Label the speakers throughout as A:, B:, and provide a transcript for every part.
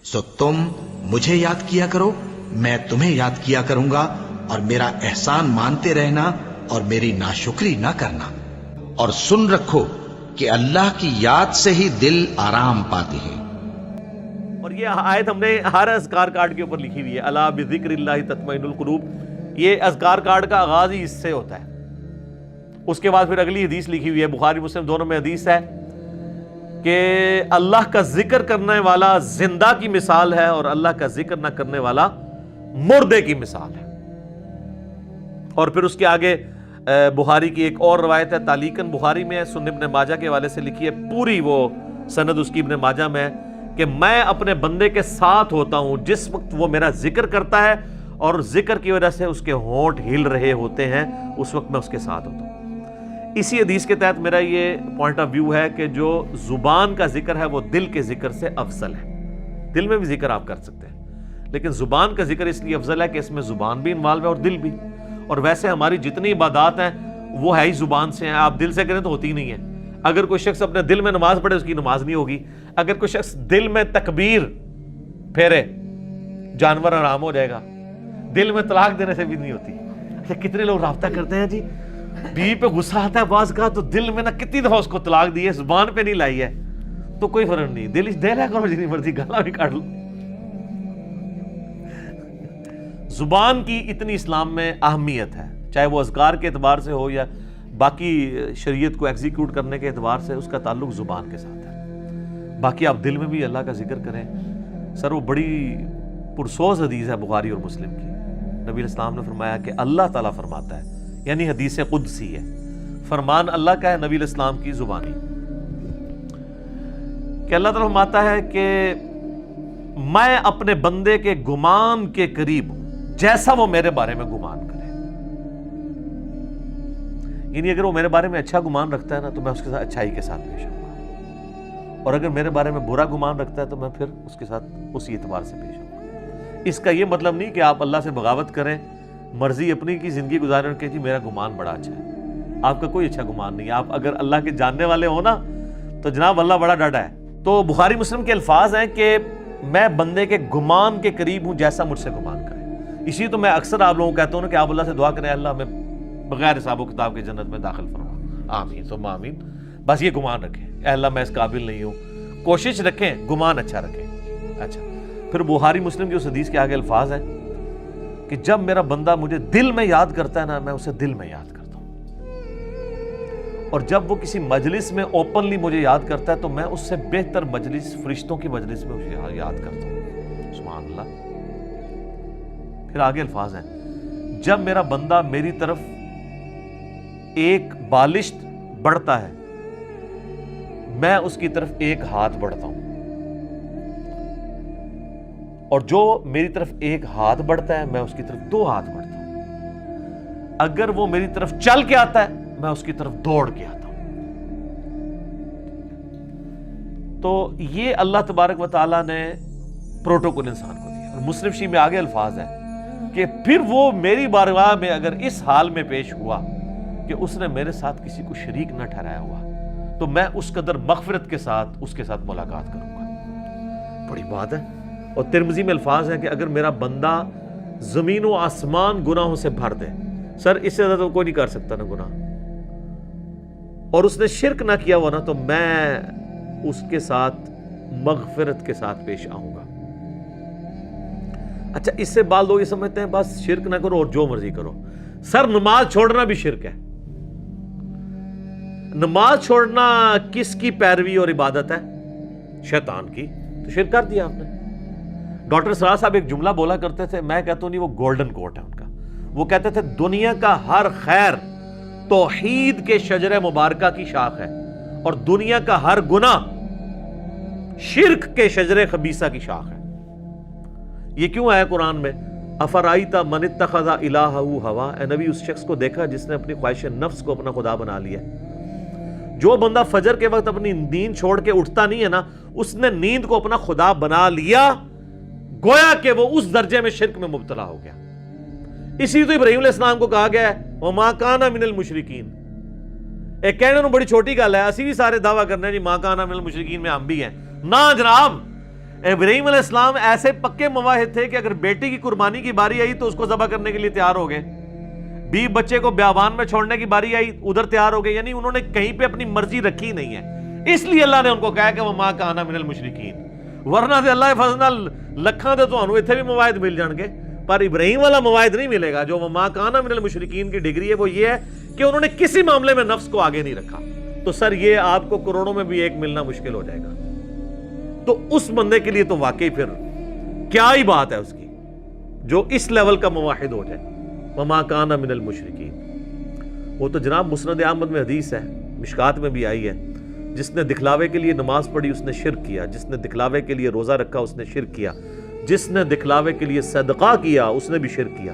A: سو تم مجھے یاد کیا کرو، میں تمہیں یاد کیا کروں گا، اور میرا احسان مانتے رہنا اور میری ناشکری نہ کرنا۔ اور سن رکھو کہ اللہ کی یاد سے ہی دل آرام پاتے ہیں۔
B: اور یہ آیت ہم نے ہر اذکار کارڈ کے اوپر لکھی ہوئی ہے، الا بذکر اللہ تطمئن القلوب۔ یہ اذکار کارڈ کا آغاز ہی اس سے ہوتا ہے۔ اس کے بعد پھر اگلی حدیث لکھی ہوئی ہے، بخاری مسلم دونوں میں حدیث ہے کہ اللہ کا ذکر کرنے والا زندہ کی مثال ہے اور اللہ کا ذکر نہ کرنے والا مردے کی مثال ہے۔ اور پھر اس کے آگے بخاری کی ایک اور روایت ہے، تعلیقاً بخاری میں ہے، سنن ابن ماجہ کے حوالے سے لکھی ہے، پوری وہ سند اس کی ابن ماجہ میں ہے کہ میں اپنے بندے کے ساتھ ہوتا ہوں جس وقت وہ میرا ذکر کرتا ہے، اور ذکر کی وجہ سے اس کے ہونٹ ہل رہے ہوتے ہیں، اس وقت میں اس کے ساتھ ہوتا ہوں۔ اسی حدیث کے تحت میرا یہ پوائنٹ آف ویو ہے کہ جو زبان کا ذکر ہے وہ دل کے ذکر سے افضل ہے۔ دل میں بھی ذکر آپ کر سکتے ہیں، لیکن زبان کا ذکر اس لیے افضل ہے کہ اس میں زبان بھی انوالو ہے اور دل بھی۔ اور ویسے ہماری جتنی عبادات ہیں وہ ہے ہی زبان سے ہیں، آپ دل سے کریں تو ہوتی نہیں ہے۔ اگر کوئی شخص اپنے دل میں نماز پڑھے اس کی نماز نہیں ہوگی، اگر کوئی شخص دل میں تکبیر پھیرے جانور آرام ہو جائے گا، دل میں طلاق دینے سے بھی نہیں ہوتی۔ اچھا کتنے لوگ رابطہ کرتے ہیں جی، بیوی پہ غصہ آتا ہے بعض کا تو دل میں نہ کتنی دفعہ اس کو طلاق دی ہے، زبان پہ نہیں لائی ہے، تو کوئی فرق نہیں، دل دے رہا کرو جتنی مرضی گالا بھی کاٹ لو۔ زبان کی اتنی اسلام میں اہمیت ہے، چاہے وہ اذکار کے اعتبار سے ہو یا باقی شریعت کو ایگزیکیوٹ کرنے کے اعتبار سے، اس کا تعلق زبان کے ساتھ ہے۔ باقی آپ دل میں بھی اللہ کا ذکر کریں۔ سر وہ بڑی پرسوز حدیث ہے بخاری اور مسلم کی، نبی علیہ السلام نے فرمایا کہ اللہ تعالیٰ فرماتا ہے، یعنی حدیث قدسی ہے، فرمان اللہ کا ہے نبی علیہ السلام کی زبانی، کہ اللہ تعالیٰ فرماتا ہے کہ میں اپنے بندے کے گمان کے قریب ہوں جیسا وہ میرے بارے میں گمان کرے۔ یعنی اگر وہ میرے بارے میں اچھا گمان رکھتا ہے نا تو میں اس کے ساتھ اچھائی کے ساتھ پیش آؤں گا، اور اگر میرے بارے میں برا گمان رکھتا ہے تو میں پھر اس کے ساتھ اسی اعتبار سے پیش آؤں گا۔ اس کا یہ مطلب نہیں کہ آپ اللہ سے بغاوت کریں، مرضی اپنی کی زندگی گزاریں اور کہ جی میرا گمان بڑا اچھا ہے۔ آپ کا کوئی اچھا گمان نہیں ہے، آپ اگر اللہ کے جاننے والے ہو نا تو جناب اللہ بڑا ڈاڈا ہے۔ تو بخاری مسلم کے الفاظ ہیں کہ میں بندے کے گمان کے قریب ہوں جیسا مجھ سے گمان کرے۔ اسی تو میں اکثر آپ لوگوں کو کہتا ہوں نا کہ آپ اللہ سے دعا کریں، اللہ ہمیں بغیر حساب و کتاب کے جنت میں داخل فرما، آمین ثم آمین۔ بس یہ گمان رکھیں، اے اللہ میں اس قابل نہیں ہوں، کوشش رکھیں، گمان اچھا رکھیں۔ اچھا پھر بخاری مسلم کی اس حدیث کے آگے الفاظ ہیں کہ جب میرا بندہ مجھے دل میں یاد کرتا ہے نا میں اسے دل میں یاد کرتا ہوں، اور جب وہ کسی مجلس میں اوپنلی مجھے یاد کرتا ہے تو میں اس سے بہتر مجلس فرشتوں کی مجلس میں اسے یاد کرتا ہوں۔ سبحان اللہ۔ پھر آگے الفاظ ہیں، جب میرا بندہ میری طرف ایک بالشت بڑھتا ہے میں اس کی طرف ایک ہاتھ بڑھتا ہوں، اور جو میری طرف ایک ہاتھ بڑھتا ہے میں اس کی طرف دو ہاتھ بڑھتا ہوں، اگر وہ میری طرف چل کے آتا ہے میں اس کی طرف دوڑ کے آتا ہوں۔ تو یہ اللہ تبارک و تعالیٰ نے پروٹوکول انسان کو دیا۔ اور مسلم شریف میں آگے الفاظ ہے کہ پھر وہ میری بارگاہ میں اگر اس حال میں پیش ہوا کہ اس نے میرے ساتھ کسی کو شریک نہ ٹھہرایا ہوا تو میں اس قدر مغفرت کے ساتھ اس کے ساتھ ملاقات کروں گا۔ بڑی بات ہے۔ اور ترمذی میں الفاظ ہیں کہ اگر میرا بندہ زمین و آسمان گناہوں سے بھر دے، سر اس سے زیادہ تو کوئی نہیں کر سکتا نا گناہ، اور اس نے شرک نہ کیا ہوا نا تو میں اس کے ساتھ مغفرت کے ساتھ پیش آؤں گا۔ اچھا اس سے بعض لوگ یہ سمجھتے ہیں بس شرک نہ کرو اور جو مرضی کرو۔ سر نماز چھوڑنا بھی شرک ہے۔ نماز چھوڑنا کس کی پیروی اور عبادت ہے؟ شیطان کی، تو شرک کر دیا آپ نے۔ ڈاکٹر سراج صاحب ایک جملہ بولا کرتے تھے، میں کہتا ہوں نہیں وہ گولڈن کوٹ ہے ان کا، وہ کہتے تھے دنیا کا ہر خیر توحید کے شجرہ مبارکہ کی شاخ ہے، اور دنیا کا ہر گناہ شرک کے شجرہ خبیثہ کی شاخ ہے۔ یہ کیوں آیا قرآن میں؟ افرائیت من اتخذ الہہ ہوا، اے نبی اس شخص کو دیکھا جس نے اپنی خواہش نفس کو اپنا خدا بنا لیا۔ جو بندہ فجر کے وقت اپنی نیند چھوڑ کے اٹھتا نہیں ہے نا، اس نے نیند کو اپنا خدا بنا لیا، گویا کہ وہ اس درجے میں شرک میں مبتلا ہو گیا۔ اسی تو ابراہیم علیہ السلام کو کہا گیا ہے وَمَا كَانَ مِنَ الْمُشْرِكِينَ۔ ایک کہنے انہوں بڑی چھوٹی گل ہے، اسی بھی سارے دعویٰ کرنے ہیں جی مَا كَانَ مِنَ الْمُشْرِكِينَ میں ہم بھی ہیں۔ نہ جناب، ابراہیم علیہ السلام ایسے پکے مواحد تھے کہ اگر بیٹی کی قربانی کی باری آئی تو اس کو ذبح کرنے کے لیے تیار ہو گئے، بیوی بچے کو بیابان میں چھوڑنے کی باری آئی ادھر تیار ہو گئے، یعنی انہوں نے کہیں پہ اپنی مرضی رکھی نہیں ہے، اس لیے اللہ نے ان کو کہا کہ وما کان من المشرکین، ورنہ سے اللہ فضل لکھاں دے تانوں ایتھے بھی مواعد مل جان گے، پر ابراہیم والا مواعد نہیں ملے گا۔ جو وما کان من المشرکین کی ڈگری ہے وہ یہ ہے کہ انہوں نے کسی معاملے میں نفس کو آگے نہیں رکھا، تو سر یہ آپ کو کروڑوں میں بھی ایک ملنا مشکل ہو جائے گا۔ تو اس بندے کے لیے تو واقعی پھر کیا ہی بات ہے اس کی، جو اس لیول کا مواحد ہو جائے، وما کان من المشرکین۔ وہ تو جناب مسند احمد میں حدیث ہے، مشکات میں بھی آئی ہے، جس نے دکھلاوے کے لیے نماز پڑھی اس نے شرک کیا، جس نے دکھلاوے کے لیے روزہ رکھا اس نے شرک کیا، جس نے دکھلاوے کے لیے صدقہ کیا اس نے بھی شرک کیا۔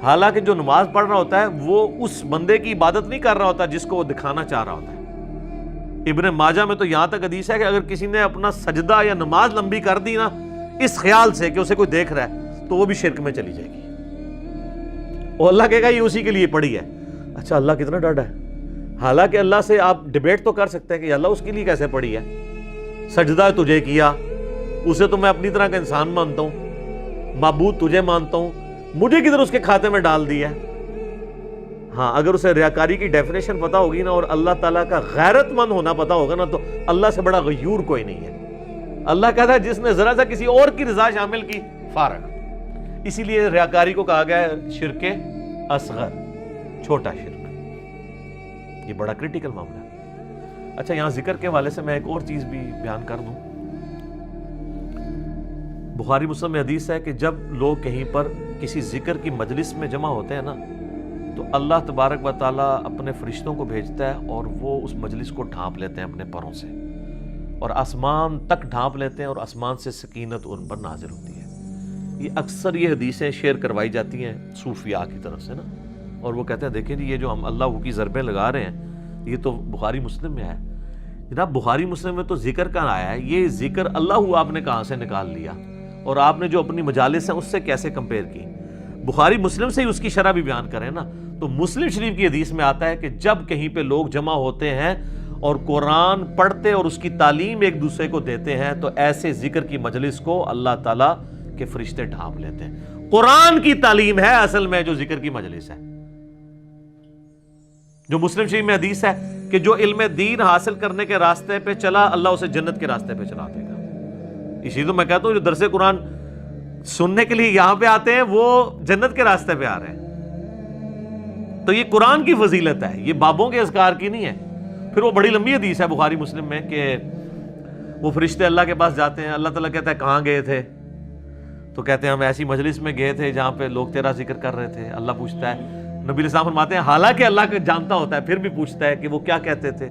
B: حالانکہ جو نماز پڑھ رہا ہوتا ہے وہ اس بندے کی عبادت نہیں کر رہا ہوتا جس کو وہ دکھانا چاہ رہا ہوتا ہے۔ ابن ماجہ میں تو یہاں تک حدیث ہے کہ اگر کسی نے اپنا سجدہ یا نماز لمبی کر دی نا اس خیال سے کہ اسے کوئی دیکھ رہا ہے تو وہ بھی شرک میں چلی جائے گی، اور اللہ کہے گا یہ اسی کے لیے پڑھی ہے۔ اچھا اللہ کتنا ڈاڈا ہے، حالانکہ اللہ سے آپ ڈیبیٹ تو کر سکتے ہیں کہ اللہ اس کے لیے کیسے پڑھی ہے، سجدہ تجھے کیا، اسے تو میں اپنی طرح کا انسان مانتا ہوں، معبود تجھے مانتا ہوں، مجھے کدھر اس کے کھاتے میں ڈال دیا ہے۔ ہاں اگر اسے ریاکاری کی ڈیفینیشن پتا ہوگی نا اور اللہ تعالیٰ کا غیرت مند ہونا پتا ہوگا نا تو اللہ سے بڑا غیور کوئی نہیں ہے۔ اللہ کہتا ہے جس نے ذرا سا کسی اور کی رضا شامل کی فارغ، اسی لیے ریاکاری کو کہا گیا ہے شرک اصغر، چھوٹا شرک، یہ بڑا کریٹیکل معاملہ ہے۔ اچھا یہاں ذکر کے حوالے سے میں ایک اور چیز بھی بیان کر دوں۔ بخاری مسلم میں حدیث ہے کہ جب لوگ کہیں پر کسی ذکر کی مجلس میں جمع ہوتے ہیں نا تو اللہ تبارک و تعالیٰ اپنے فرشتوں کو بھیجتا ہے اور وہ اس مجلس کو ڈھانپ لیتے ہیں اپنے پروں سے، اور آسمان تک ڈھانپ لیتے ہیں اور آسمان سے سکینت ان پر نازل ہوتی ہے۔ یہ اکثر یہ حدیثیں شیئر کروائی جاتی ہیں صوفیاء کی طرف سے نا، اور وہ کہتے ہیں دیکھیں جی یہ جو ہم اللہ کی ضربیں لگا رہے ہیں یہ تو بخاری مسلم میں ہے۔ جناب بخاری مسلم میں تو ذکر کا آیا ہے، یہ ذکر اللہ آپ نے کہاں سے نکال لیا، اور آپ نے جو اپنی مجالس ہیں اس سے کیسے کمپیئر کی؟ بخاری مسلم سے ہی اس کی شرح بھی بیان کریں نا، تو مسلم شریف کی حدیث میں آتا ہے کہ جب کہیں پہ لوگ جمع ہوتے ہیں اور قرآن پڑھتے اور اس کی تعلیم ایک دوسرے کو دیتے ہیں تو ایسے ذکر کی مجلس کو اللہ تعالیٰ کے فرشتے ڈھانپ لیتے ہیں۔ قرآن کی تعلیم ہے اصل میں جو ذکر کی مجلس ہے، جو مسلم شریف میں حدیث ہے کہ جو علم دین حاصل کرنے کے راستے پہ چلا اللہ اسے جنت کے راستے پہ چلا دے گا۔ اسی تو میں کہتا ہوں جو درس قرآن سننے کے لیے یہاں پہ آتے ہیں وہ جنت کے راستے پہ آ رہے ہیں۔ تو یہ قرآن کی فضیلت ہے، یہ بابوں کے اذکار کی نہیں ہے۔ پھر وہ بڑی لمبی حدیث ہے بخاری مسلم میں کہ وہ فرشتے اللہ کے پاس جاتے ہیں، اللہ تعالیٰ کہتا ہے کہاں گئے تھے؟ تو کہتے ہیں ہم ایسی مجلس میں گئے تھے جہاں پہ لوگ تیرا ذکر کر رہے تھے۔ اللہ پوچھتا ہے، نبی علیہ السلام فرماتے ہیں حالانکہ اللہ کو جانتا ہوتا ہے پھر بھی پوچھتا ہے کہ وہ کیا کہتے تھے؟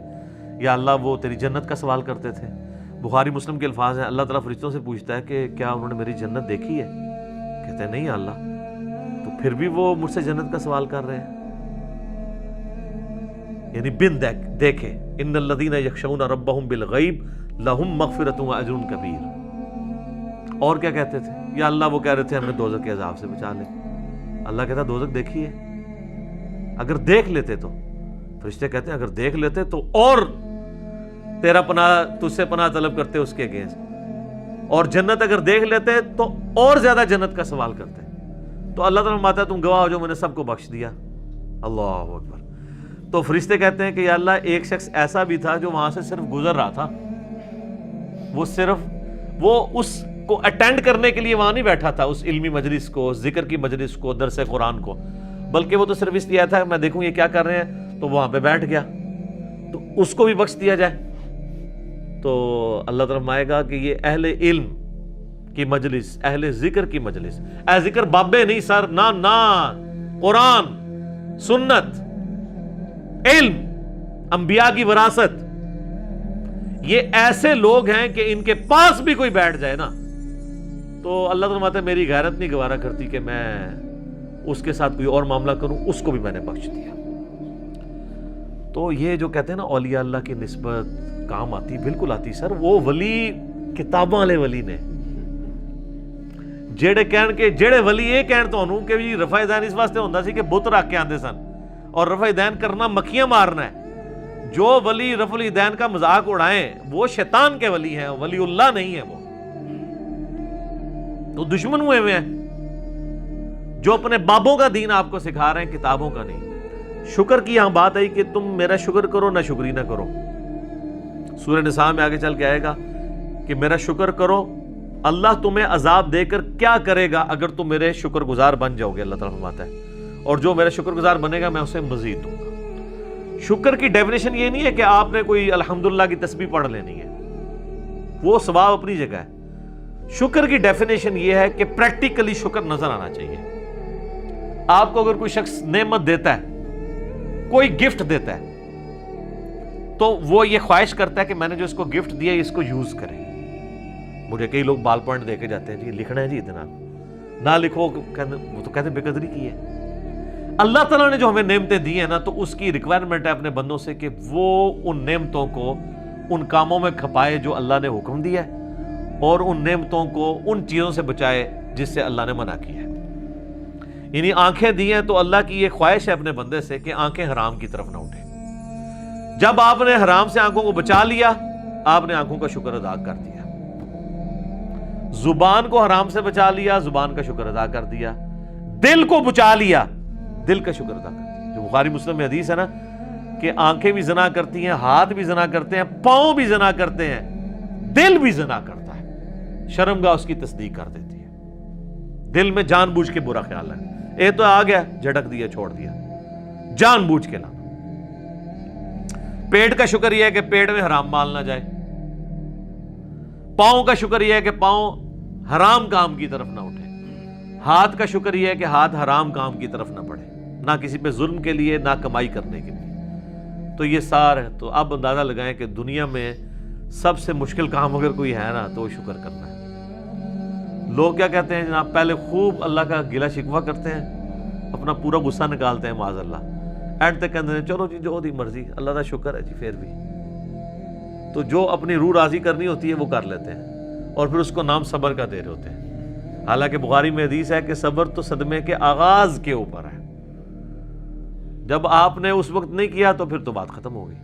B: یا اللہ وہ تیری جنت کا سوال کرتے تھے۔ بخاری مسلم کے الفاظ ہیں اللہ تعالیٰ فرشتوں سے پوچھتا ہے کہ کیا انہوں نے میری جنت دیکھی ہے؟ کہتے ہیں نہیں اللہ، تو پھر بھی وہ مجھ سے جنت کا سوال کر رہے ہیں، یعنی بن دیکھے ان الذین یخشون ربهم بالغیب لہم مغفرۃ واجر کبیر۔ اور کیا کہتے تھے؟ یا اللہ وہ کہہ رہے تھے ہمیں دوزخ کے عذاب سے بچا لے۔ اللہ کہتا دوزخ دیکھی ہے؟ اگر دیکھ لیتے تو، فرشتے کہتے ہیں اگر دیکھ لیتے تو اور تیرا پناہ تجھ سے پناہ طلب کرتے اس کے اگینسٹ، اور جنت اگر دیکھ لیتے تو اور زیادہ جنت کا سوال کرتے۔ تو اللہ تعالیٰ فرماتا ہے تم گواہ ہو جو میں نے سب کو بخش دیا۔ اللہ اکبر۔ تو فرشتے کہتے ہیں کہ یا اللہ ایک شخص ایسا بھی تھا جو وہاں سے صرف گزر رہا تھا، وہ اس کو اٹینڈ کرنے کے لیے وہاں نہیں بیٹھا تھا، اس علمی مجلس کو، ذکر کی مجلس کو، درس قرآن کو، بلکہ وہ تو صرف اس لیے تھا میں دیکھوں یہ کیا کر رہے ہیں، تو وہاں پہ بیٹھ گیا، تو اس کو بھی بخش دیا جائے۔ تو اللہ تعالیٰ فرمائے گا کہ یہ اہل علم کی مجلس، اہل ذکر کی مجلس، اے ذکر بابے نہیں سر، نہ قرآن، سنت، علم، انبیاء کی وراثت، یہ ایسے لوگ ہیں کہ ان کے پاس بھی کوئی بیٹھ جائے نا تو اللہ تعالیٰ فرماتا ہے میری غیرت نہیں گوارا کرتی کہ میں اس کے ساتھ کوئی اور معاملہ کروں، اس کو بھی میں نے بخش دیا۔ تو یہ جو کہتے ہیں نا اولیاء اللہ کی نسبت کام آتی، بالکل آتی سر۔ وہ ولی کتاباں والے ولی نے جڑے ولی یہ کہن تانوں کہ جی رفع دین اس واسطے ہوندا سی کہ بت رکھ کے آندے سن اور رفع دین کرنا مکھیاں مارنا ہے۔ جو ولی رفع الدین کا مذاق اڑائیں وہ شیطان کے ولی ہیں، ولی اللہ نہیں ہے وہ۔ تو دشمن ہوئے ہوئے ہیں جو اپنے بابوں کا دین آپ کو سکھا رہے ہیں, کتابوں کا نہیں. شکر کی یہاں بات آئی کہ تم میرا شکر کرو نہ شکری نہ کرو. سورہ نساء میں آگے چل کے آئے گا کہ میرا شکر کرو, اللہ تمہیں عذاب دے کر کیا کرے گا اگر تم میرے شکر گزار بن جاؤ گے, اللہ تعالیٰ فرماتا ہے, اور جو میرا شکر گزار بنے گا میں اسے مزید دوں گا. شکر کی ڈیفینیشن یہ نہیں ہے کہ آپ نے کوئی الحمدللہ کی تسبیح پڑھ لینی ہے, وہ ثواب اپنی جگہ ہے. شکر کی ڈیفینیشن یہ ہے کہ پریکٹیکلی شکر نظر آنا چاہیے. آپ کو اگر کوئی شخص نعمت دیتا ہے, کوئی گفٹ دیتا ہے, تو وہ یہ خواہش کرتا ہے کہ میں نے جو اس کو گفٹ دیا اس کو یوز کرے. مجھے کئی لوگ بال پوائنٹ دے کے جاتے ہیں, جی لکھنا ہے جی اتنا, نہ لکھو, وہ تو کہتے ہیں بے قدری کی ہے. اللہ تعالیٰ نے جو ہمیں نعمتیں دی ہیں نا, تو اس کی ریکوائرمنٹ ہے اپنے بندوں سے کہ وہ ان نعمتوں کو ان کاموں میں کھپائے جو اللہ نے حکم دیا ہے, اور ان نعمتوں کو ان چیزوں سے بچائے جس سے اللہ نے منع کیا ہے. یعنی آنکھیں دی ہیں تو اللہ کی یہ خواہش ہے اپنے بندے سے کہ آنکھیں حرام کی طرف نہ اٹھیں. جب آپ نے حرام سے آنکھوں کو بچا لیا, آپ نے آنکھوں کا شکر ادا کر دیا. زبان کو حرام سے بچا لیا, زبان کا شکر ادا کر دیا. دل کو بچا لیا, دل کا شکر ادا کر دیا. جو بخاری مسلم میں حدیث ہے نا کہ آنکھیں بھی زنا کرتی ہیں, ہاتھ بھی زنا کرتے ہیں, پاؤں بھی زنا کرتے ہیں, دل بھی زنا کرتا ہے, شرمگاہ اس کی تصدیق کر دیتی ہے. دل میں جان بوجھ کے برا خیال ہے, اے تو آ گیا جھٹک دیا چھوڑ دیا, جان بوجھ کے لانا. پیٹ کا شکر یہ ہے کہ پیٹ میں حرام مال نہ جائے. پاؤں کا شکر یہ ہے کہ پاؤں حرام کام کی طرف نہ اٹھے. ہاتھ کا شکر یہ ہے کہ ہاتھ حرام کام کی طرف نہ بڑھے, نہ کسی پہ ظلم کے لیے نہ کمائی کرنے کے لیے. تو یہ سار ہے. تو اب اندازہ لگائیں کہ دنیا میں سب سے مشکل کام اگر کوئی ہے نا تو وہ شکر کرنا ہے. لوگ کیا کہتے ہیں جناب, پہلے خوب اللہ کا گلہ شکوہ کرتے ہیں, اپنا پورا غصہ نکالتے ہیں معاذ اللہ, اینڈ تک کہتے ہیں چلو جی جو دی مرضی, اللہ کا شکر ہے جی. پھر بھی تو جو اپنی روح راضی کرنی ہوتی ہے وہ کر لیتے ہیں, اور پھر اس کو نام صبر کا دے رہے ہوتے ہیں. حالانکہ بخاری میں حدیث ہے کہ صبر تو صدمے کے آغاز کے اوپر ہے. جب آپ نے اس وقت نہیں کیا تو پھر تو بات ختم ہو گئی.